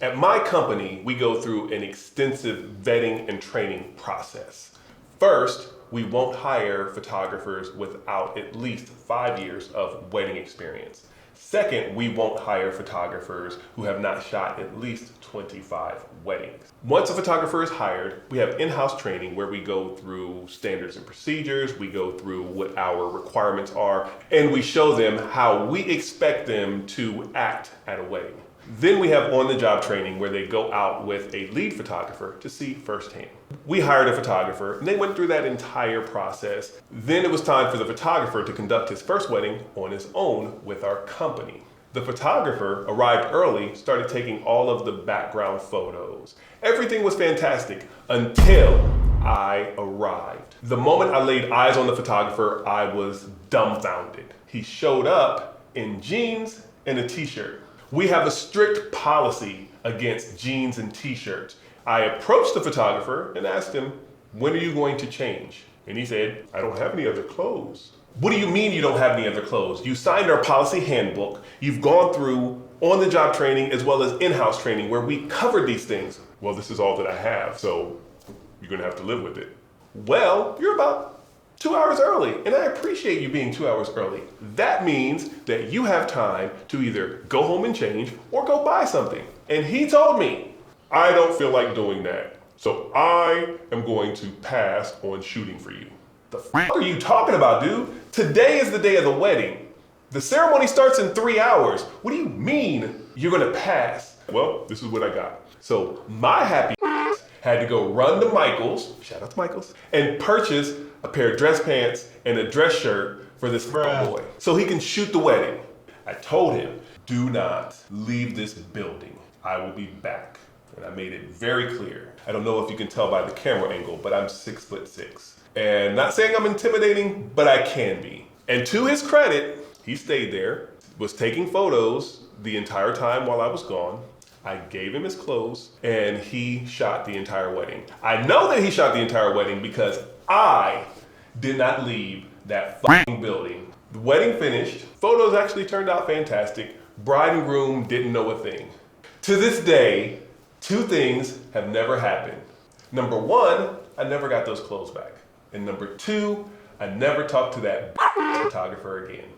At my company, we go through an extensive vetting and training process. First, we won't hire photographers without at least 5 years of wedding experience. Second, we won't hire photographers who have not shot at least 25 weddings. Once a photographer is hired, we have in-house training where we go through standards and procedures, we go through what our requirements are, and we show them how we expect them to act at a wedding. Then we have on-the-job training where they go out with a lead photographer to see firsthand. We hired a photographer and they went through that entire process. Then it was time for the photographer to conduct his first wedding on his own with our company. The photographer arrived early, started taking all of the background photos. Everything was fantastic until I arrived. The moment I laid eyes on the photographer, I was dumbfounded. He showed up in jeans and a t-shirt. We have a strict policy against jeans and t-shirts. I approached the photographer and asked him, when are you going to change? And he said, I don't have any other clothes. What do you mean you don't have any other clothes? You signed our policy handbook. You've gone through on-the-job training as well as in-house training where we covered these things. Well, this is all that I have, so you're gonna have to live with it. Well, you're about 2 hours early, and I appreciate you being 2 hours early. That means that you have time to either go home and change or go buy something. And he told me, I don't feel like doing that, so I am going to pass on shooting for you. The f are you talking about, dude? Today is the day of the wedding. The ceremony starts in 3 hours. What do you mean you're gonna pass? Well, this is what I got. So my happy had to go run to Michael's, shout out to Michael's, and purchase a pair of dress pants and a dress shirt for this boy so he can shoot the wedding. I told him, do not leave this building. I will be back. And I made it very clear. I don't know if you can tell by the camera angle, but I'm 6'6". And not saying I'm intimidating, but I can be. And to his credit, he stayed there, was taking photos the entire time while I was gone. I gave him his clothes and he shot the entire wedding. I know that he shot the entire wedding because I did not leave that fucking building. The wedding finished. Photos actually turned out fantastic. Bride and groom didn't know a thing. To this day, 2 things have never happened. Number 1, I never got those clothes back. And number 2, I never talked to that photographer again.